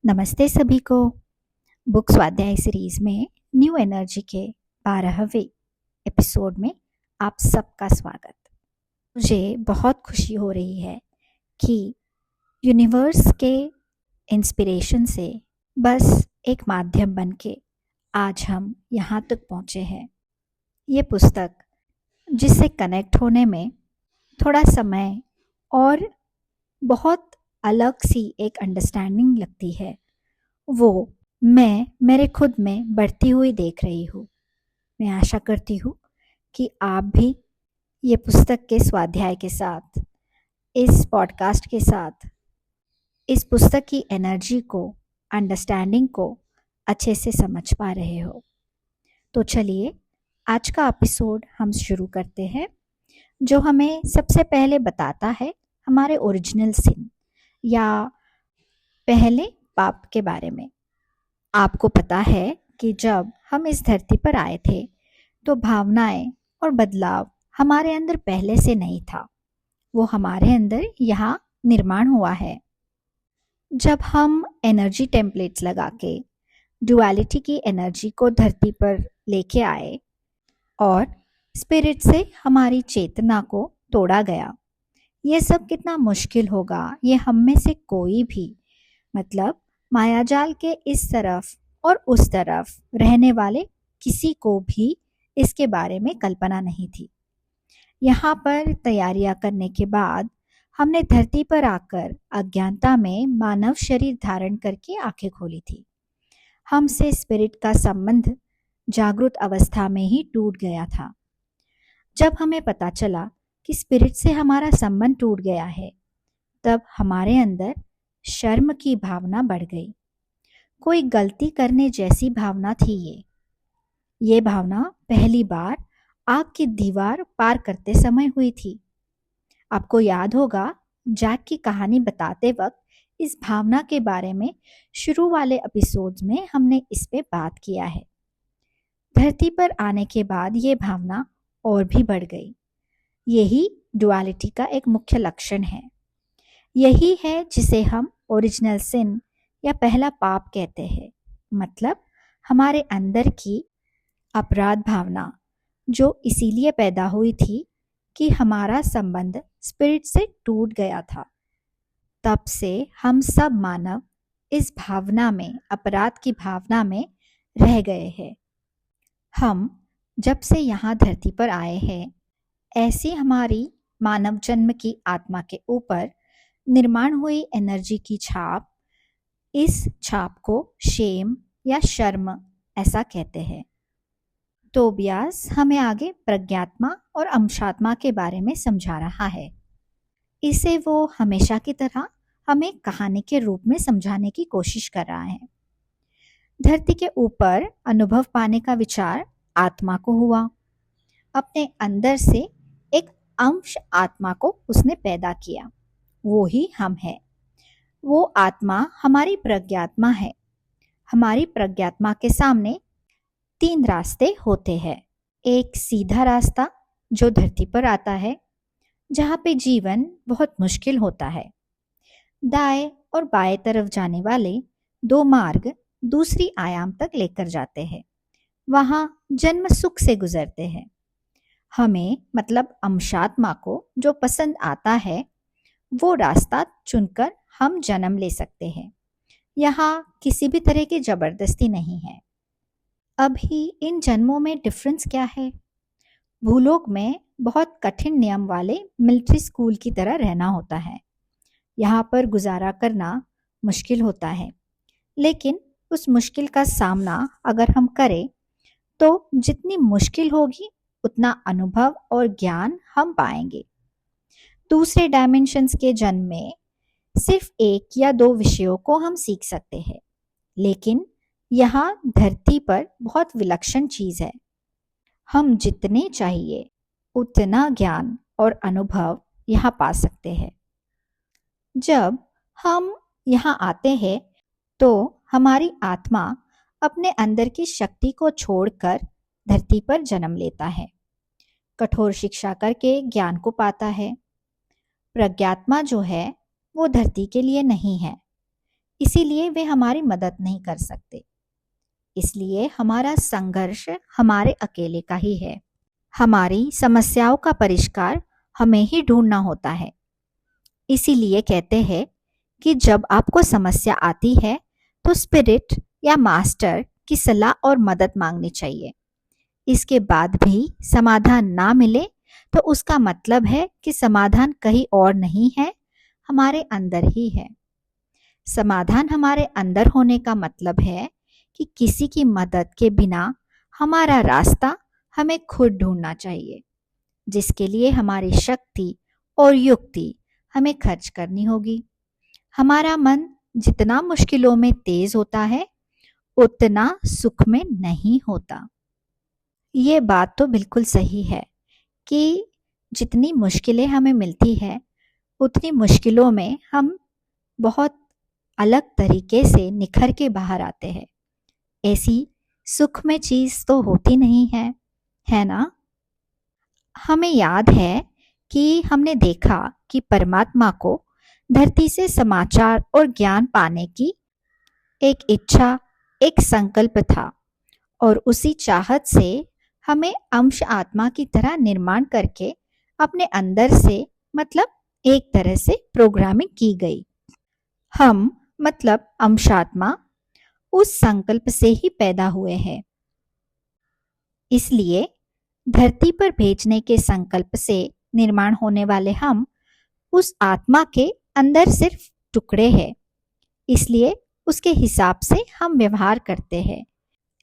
नमस्ते सभी को। बुक स्वाध्याय सीरीज में न्यू एनर्जी के 12वें एपिसोड में आप सबका स्वागत। मुझे बहुत खुशी हो रही है कि यूनिवर्स के इंस्पिरेशन से बस एक माध्यम बन के आज हम यहाँ तक पहुँचे हैं। ये पुस्तक जिससे कनेक्ट होने में थोड़ा समय और बहुत अलग सी एक अंडरस्टैंडिंग लगती है, वो मैं मेरे खुद में बढ़ती हुई देख रही हूँ। मैं आशा करती हूँ कि आप भी ये पुस्तक के स्वाध्याय के साथ, इस पॉडकास्ट के साथ, इस पुस्तक की एनर्जी को, अंडरस्टैंडिंग को अच्छे से समझ पा रहे हो। तो चलिए आज का एपिसोड हम शुरू करते हैं, जो हमें सबसे पहले बताता है हमारे ओरिजिनल सिन या पहले पाप के बारे में। आपको पता है कि जब हम इस धरती पर आए थे तो भावनाएं और बदलाव हमारे अंदर पहले से नहीं था, वो हमारे अंदर यहाँ निर्माण हुआ है। जब हम एनर्जी टेम्पलेट्स लगा के डुअलिटी की एनर्जी को धरती पर लेके आए और स्पिरिट से हमारी चेतना को तोड़ा गया, ये सब कितना मुश्किल होगा, ये हम में से कोई भी, मतलब मायाजाल के इस तरफ और उस तरफ रहने वाले किसी को भी इसके बारे में कल्पना नहीं थी। यहाँ पर तैयारियां करने के बाद हमने धरती पर आकर अज्ञानता में मानव शरीर धारण करके आंखें खोली थी। हमसे स्पिरिट का संबंध जागृत अवस्था में ही टूट गया था। जब हमें पता चला कि स्पिरिट से हमारा संबंध टूट गया है, तब हमारे अंदर शर्म की भावना बढ़ गई। कोई गलती करने जैसी भावना थी ये भावना पहली बार आग की दीवार पार करते समय हुई थी। आपको याद होगा, जैक की कहानी बताते वक्त इस भावना के बारे में शुरू वाले एपिसोड्स में हमने इस पे बात किया है। धरती पर आने के बाद ये भावना और भी बढ़ गई। यही डुअलिटी का एक मुख्य लक्षण है। यही है जिसे हम ओरिजिनल सिन या पहला पाप कहते हैं, मतलब हमारे अंदर की अपराध भावना, जो इसीलिए पैदा हुई थी कि हमारा संबंध स्पिरिट से टूट गया था। तब से हम सब मानव इस भावना में, अपराध की भावना में रह गए हैं। हम जब से यहाँ धरती पर आए हैं, ऐसी हमारी मानव जन्म की आत्मा के ऊपर निर्माण हुई एनर्जी की छाप, इस छाप को शेम या शर्म ऐसा कहते हैं। तोबियास हमें आगे प्रज्ञात्मा और अंशात्मा के बारे में समझा रहा है। इसे वो हमेशा की तरह हमें कहानी के रूप में समझाने की कोशिश कर रहा है। धरती के ऊपर अनुभव पाने का विचार आत्मा को हुआ। अपने अंदर से एक अंश आत्मा को उसने पैदा किया, वो ही हम है। वो आत्मा हमारी प्रज्ञात्मा है। हमारी प्रज्ञात्मा के सामने 3 रास्ते होते हैं। एक सीधा रास्ता जो धरती पर आता है, जहाँ पे जीवन बहुत मुश्किल होता है। दाएं और बाएं तरफ जाने वाले 2 मार्ग दूसरी आयाम तक लेकर जाते हैं। वहाँ जन्म सुख से गुजरते हैं। हमें, मतलब अंशात्मा को जो पसंद आता है, वो रास्ता चुनकर हम जन्म ले सकते हैं। यहाँ किसी भी तरह की जबरदस्ती नहीं है। अभी इन जन्मों में डिफरेंस क्या है? भूलोक में बहुत कठिन नियम वाले मिलिट्री स्कूल की तरह रहना होता है। यहाँ पर गुजारा करना मुश्किल होता है, लेकिन उस मुश्किल का सामना अगर हम करें तो जितनी मुश्किल होगी उतना अनुभव और ज्ञान हम पाएंगे। दूसरे डायमेंशंस के जन्म में सिर्फ 1 या 2 विषयों को हम सीख सकते हैं, लेकिन यहाँ धरती पर बहुत विलक्षण चीज है। हम जितने चाहिए उतना ज्ञान और अनुभव यहाँ पा सकते हैं। जब हम यहाँ आते हैं तो हमारी आत्मा अपने अंदर की शक्ति को छोड़कर धरती पर जन्म लेता है। कठोर शिक्षा करके ज्ञान को पाता है। प्रज्ञात्मा जो है वो धरती के लिए नहीं है। इसीलिए वे हमारी मदद नहीं कर सकते। इसलिए हमारा संघर्ष हमारे अकेले का ही है। हमारी समस्याओं का परिष्कार हमें ही ढूंढना होता है। इसीलिए कहते हैं कि जब आपको समस्या आती है तो स्पिरिट या मास्टर की सलाह और मदद मांगनी चाहिए। इसके बाद भी समाधान ना मिले तो उसका मतलब है कि समाधान कहीं और नहीं है, हमारे अंदर ही है। समाधान हमारे अंदर होने का मतलब है कि किसी की मदद के बिना हमारा रास्ता हमें खुद ढूंढना चाहिए, जिसके लिए हमारी शक्ति और युक्ति हमें खर्च करनी होगी। हमारा मन जितना मुश्किलों में तेज होता है उतना सुख में नहीं होता। ये बात तो बिल्कुल सही है कि जितनी मुश्किलें हमें मिलती है उतनी मुश्किलों में हम बहुत अलग तरीके से निखर के बाहर आते हैं। ऐसी सुख में चीज तो होती नहीं है ना? हमें याद है कि हमने देखा कि परमात्मा को धरती से समाचार और ज्ञान पाने की एक इच्छा, एक संकल्प था, और उसी चाहत से हमें अंश आत्मा की तरह निर्माण करके अपने अंदर से मतलब एक तरह से प्रोग्रामिंग की गई। हम मतलब अंशात्मा उस संकल्प से ही पैदा हुए हैं। इसलिए धरती पर भेजने के संकल्प से निर्माण होने वाले हम उस आत्मा के अंदर सिर्फ टुकड़े हैं। इसलिए उसके हिसाब से हम व्यवहार करते हैं।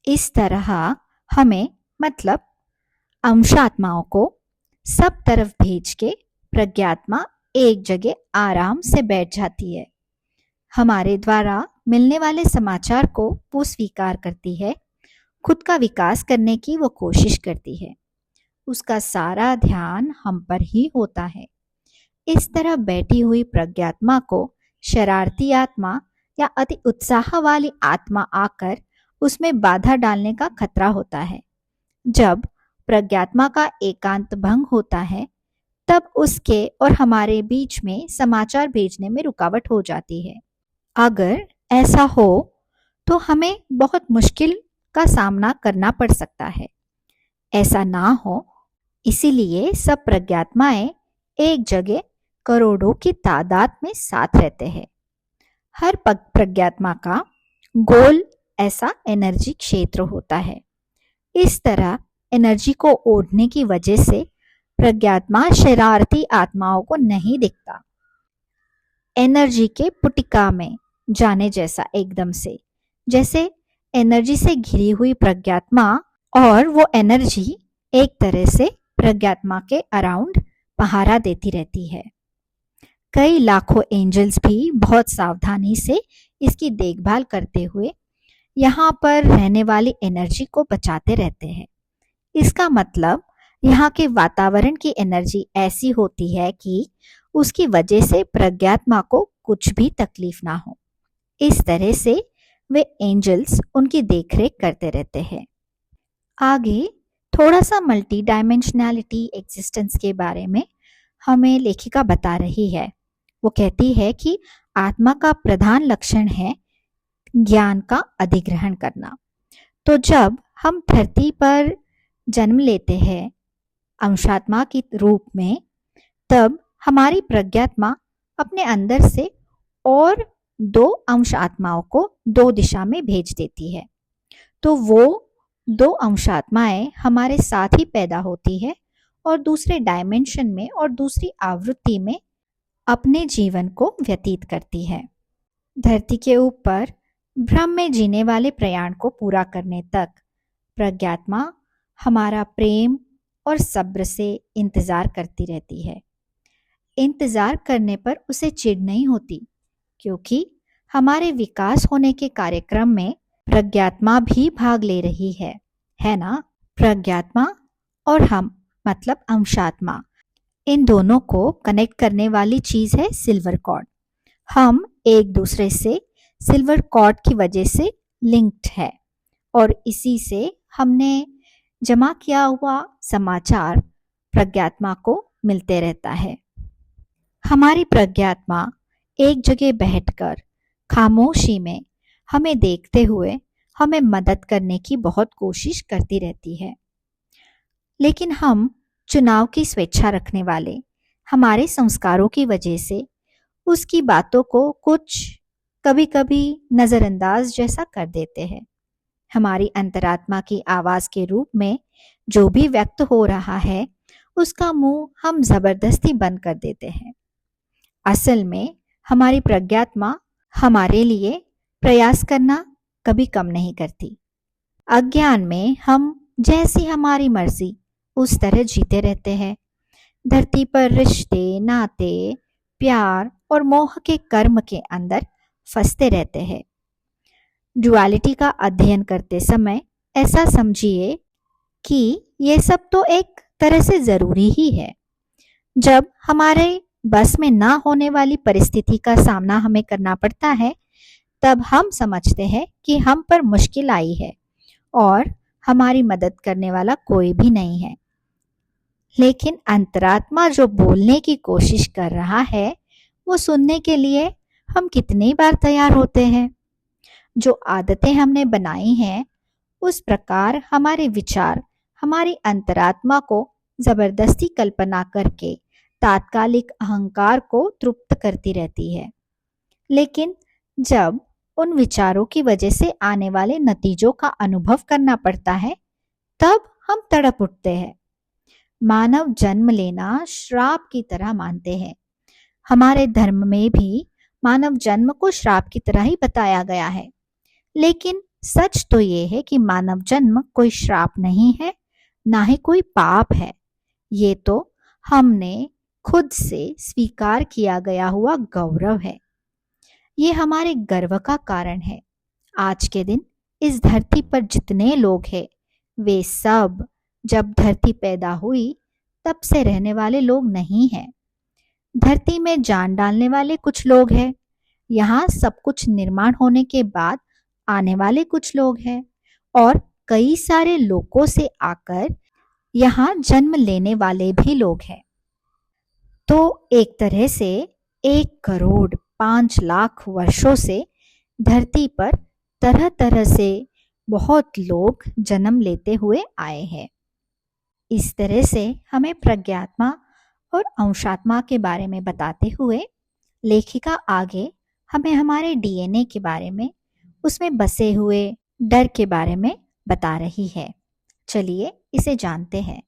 इस तरह हमें मतलब अंशात्माओं को सब तरफ भेज के प्रज्ञात्मा एक जगह आराम से बैठ जाती है। हमारे द्वारा मिलने वाले समाचार को वो स्वीकार करती है, खुद का विकास करने की वो कोशिश करती है। उसका सारा ध्यान हम पर ही होता है। इस तरह बैठी हुई प्रज्ञात्मा को शरारती आत्मा या अति उत्साह वाली आत्मा आकर उसमें बाधा डालने का खतरा होता है। जब प्रज्ञात्मा का एकांत भंग होता है तब उसके और हमारे बीच में समाचार भेजने में रुकावट हो जाती है। अगर ऐसा हो तो हमें बहुत मुश्किल का सामना करना पड़ सकता है। ऐसा ना हो इसीलिए सब प्रज्ञात्माएं एक जगह करोड़ों की तादाद में साथ रहते हैं। हर प्रज्ञात्मा का गोल ऐसा एनर्जी क्षेत्र होता है। इस तरह एनर्जी को ओढ़ने की वजह से प्रज्ञात्मा शरारती आत्माओं को नहीं दिखता। एनर्जी के पुटिका में जाने जैसा एकदम से, जैसे एनर्जी से घिरी हुई प्रज्ञात्मा और वो एनर्जी एक तरह से प्रज्ञात्मा के अराउंड पहारा देती रहती है। कई लाखों एंजल्स भी बहुत सावधानी से इसकी देखभाल करते हुए यहाँ पर रहने वाली एनर्जी को बचाते रहते हैं। इसका मतलब यहाँ के वातावरण की एनर्जी ऐसी होती है कि उसकी वजह से प्रज्ञात्मा को कुछ भी तकलीफ ना हो। इस तरह से वे एंजल्स उनकी देखरेख करते रहते हैं। आगे थोड़ा सा मल्टी डायमेंशनैलिटी एग्जिस्टेंस के बारे में हमें लेखिका बता रही है। वो कहती है कि आत्मा का प्रधान लक्षण है ज्ञान का अधिग्रहण करना। तो जब हम धरती पर जन्म लेते हैं अंशात्मा के रूप में, तब हमारी प्रज्ञात्मा अपने अंदर से और दो अंश आत्माओं को दो दिशा में भेज देती है। तो वो दो अंशात्माएं हमारे साथ ही पैदा होती है और दूसरे डायमेंशन में और दूसरी आवृत्ति में अपने जीवन को व्यतीत करती है। धरती के ऊपर भ्रम में जीने वाले प्रयाण को पूरा करने तक प्रज्ञात्मा हमारा प्रेम और सब्र से इंतजार करती रहती है। इंतजार करने पर उसे चिढ़ नहीं होती, क्योंकि हमारे विकास होने के कार्यक्रम में प्रज्ञात्मा भी भाग ले रही है ना? प्रज्ञात्मा और हम मतलब अंशात्मा, इन दोनों को कनेक्ट करने वाली चीज है सिल्वर कॉर्ड। हम एक दूसरे से सिल्वर कॉर्ड की वजह से लिंक्ड है और इसी से हमने जमा किया हुआ समाचार प्रज्ञात्मा को मिलते रहता है। हमारी प्रज्ञात्मा एक जगह बैठकर खामोशी में हमें देखते हुए हमें मदद करने की बहुत कोशिश करती रहती है। लेकिन हम चुनाव की स्वेच्छा रखने वाले हमारे संस्कारों की वजह से उसकी बातों को कुछ कभी कभी नज़रअंदाज जैसा कर देते हैं। हमारी अंतरात्मा की आवाज के रूप में जो भी व्यक्त हो रहा है उसका मुंह हम जबरदस्ती बंद कर देते हैं। असल में हमारी प्रज्ञात्मा हमारे लिए प्रयास करना कभी कम नहीं करती। अज्ञान में हम जैसी हमारी मर्जी उस तरह जीते रहते हैं। धरती पर रिश्ते, नाते, प्यार और मोह के कर्म के अंदर फंसते रहते हैं। डुअलिटी का अध्ययन करते समय ऐसा समझिए कि ये सब तो एक तरह से जरूरी ही है। जब हमारे बस में ना होने वाली परिस्थिति का सामना हमें करना पड़ता है तब हम समझते हैं कि हम पर मुश्किल आई है और हमारी मदद करने वाला कोई भी नहीं है। लेकिन अंतरात्मा जो बोलने की कोशिश कर रहा है वो सुनने के लिए हम कितनी बार तैयार होते हैं। जो आदतें हमने बनाई हैं उस प्रकार हमारे विचार हमारी अंतरात्मा को जबरदस्ती कल्पना करके तात्कालिक अहंकार को तृप्त करती रहती है। लेकिन जब उन विचारों की वजह से आने वाले नतीजों का अनुभव करना पड़ता है तब हम तड़प उठते हैं। मानव जन्म लेना श्राप की तरह मानते हैं। हमारे धर्म में भी मानव जन्म को श्राप की तरह ही बताया गया है। लेकिन सच तो ये है कि मानव जन्म कोई श्राप नहीं है, ना ही कोई पाप है। ये तो हमने खुद से स्वीकार किया गया हुआ गौरव है। ये हमारे गर्व का कारण है। आज के दिन इस धरती पर जितने लोग हैं वे सब जब धरती पैदा हुई तब से रहने वाले लोग नहीं हैं। धरती में जान डालने वाले कुछ लोग हैं। यहाँ सब कुछ निर्माण होने के बाद आने वाले कुछ लोग हैं और कई सारे लोगों से आकर यहाँ जन्म लेने वाले भी लोग हैं। तो एक तरह से 1,05,00,000 वर्षों से धरती पर तरह तरह से बहुत लोग जन्म लेते हुए आए हैं। इस तरह से हमें प्रज्ञात्मा और अंशात्मा के बारे में बताते हुए लेखिका आगे हमें हमारे डीएनए के बारे में, उसमें बसे हुए डर के बारे में बता रही है। चलिए इसे जानते हैं।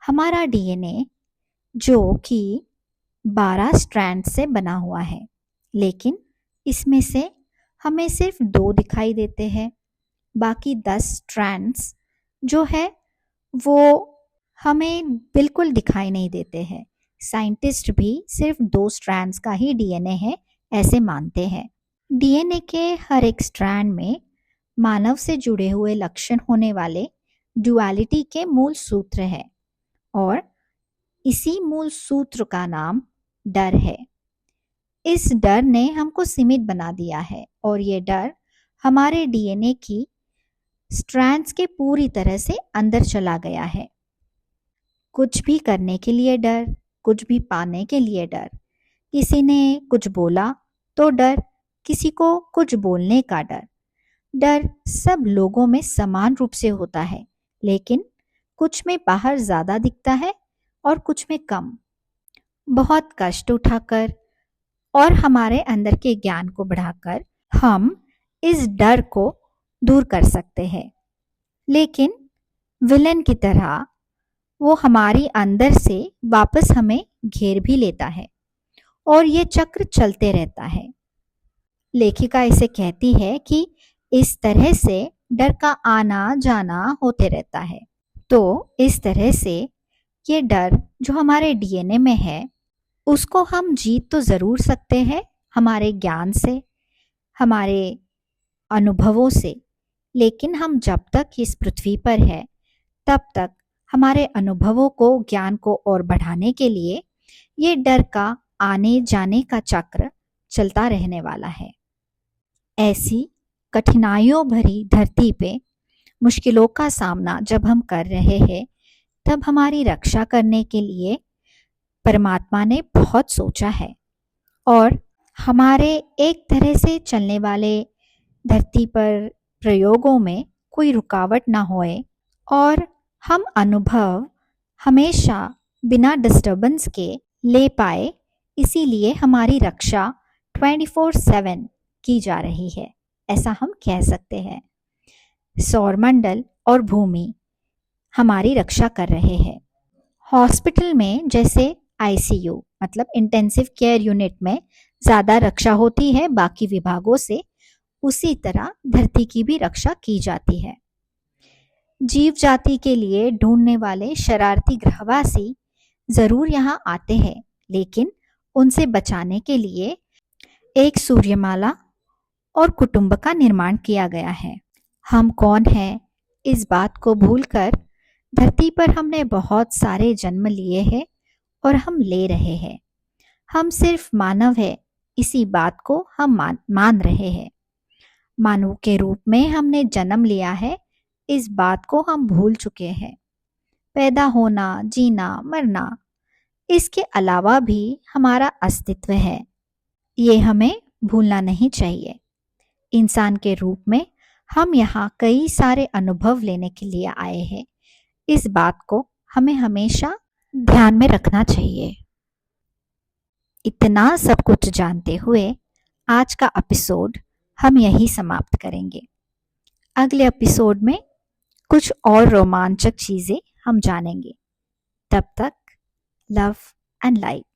हमारा डीएनए जो कि 12 स्ट्रैंड से बना हुआ है, लेकिन इसमें से हमें सिर्फ 2 दिखाई देते हैं। बाकी 10 स्ट्रैंड्स जो है वो हमें बिल्कुल दिखाई नहीं देते हैं। साइंटिस्ट भी सिर्फ 2 स्ट्रैंड्स का ही डीएनए है ऐसे मानते हैं। डीएनए के हर एक स्ट्रैंड में मानव से जुड़े हुए लक्षण होने वाले डुअलिटी के मूल सूत्र है और इसी मूल सूत्र का नाम डर है। इस डर ने हमको सीमित बना दिया है और ये डर हमारे डीएनए की स्ट्रैंड्स के पूरी तरह से अंदर चला गया है। कुछ भी करने के लिए डर, कुछ भी पाने के लिए डर। किसी ने कुछ बोला तो डर, किसी को कुछ बोलने का डर। डर सब लोगों में समान रूप से होता है, लेकिन कुछ में बाहर ज़्यादा दिखता है और कुछ में कम। बहुत कष्ट उठाकर और हमारे अंदर के ज्ञान को बढ़ाकर हम इस डर को दूर कर सकते हैं। लेकिन विलन की तरह वो हमारी अंदर से वापस हमें घेर भी लेता है और ये चक्र चलते रहता है। लेखिका इसे कहती है कि इस तरह से डर का आना जाना होते रहता है। तो इस तरह से ये डर जो हमारे डीएनए में है उसको हम जीत तो ज़रूर सकते हैं हमारे ज्ञान से, हमारे अनुभवों से। लेकिन हम जब तक इस पृथ्वी पर है तब तक हमारे अनुभवों को, ज्ञान को और बढ़ाने के लिए ये डर का आने जाने का चक्र चलता रहने वाला है। ऐसी कठिनाइयों भरी धरती पे मुश्किलों का सामना जब हम कर रहे हैं तब हमारी रक्षा करने के लिए परमात्मा ने बहुत सोचा है और हमारे एक तरह से चलने वाले धरती पर प्रयोगों में कोई रुकावट ना होए और हम अनुभव हमेशा बिना डिस्टरबेंस के ले पाए, इसीलिए हमारी रक्षा 24/7 की जा रही है, ऐसा हम कह सकते हैं। सौरमंडल और भूमि हमारी रक्षा कर रहे हैं। हॉस्पिटल में जैसे आईसीयू मतलब इंटेंसिव केयर यूनिट में ज़्यादा रक्षा होती है बाकी विभागों से, उसी तरह धरती की भी रक्षा की जाती है। जीव जाति के लिए ढूंढने वाले शरारती ग्रहवासी जरूर यहाँ आते हैं, लेकिन उनसे बचाने के लिए एक सूर्यमाला और कुटुंब का निर्माण किया गया है। हम कौन हैं इस बात को भूलकर धरती पर हमने बहुत सारे जन्म लिए हैं और हम ले रहे हैं। हम सिर्फ मानव है, इसी बात को हम मान रहे हैं। मानव के रूप में हमने जन्म लिया है, इस बात को हम भूल चुके हैं। पैदा होना, जीना, मरना, इसके अलावा भी हमारा अस्तित्व है, ये हमें भूलना नहीं चाहिए। इंसान के रूप में हम यहाँ कई सारे अनुभव लेने के लिए आए हैं, इस बात को हमें हमेशा ध्यान में रखना चाहिए। इतना सब कुछ जानते हुए आज का एपिसोड हम यही समाप्त करेंगे। अगले एपिसोड में कुछ और रोमांचक चीज़ें हम जानेंगे। तब तक लव एंड लाइट।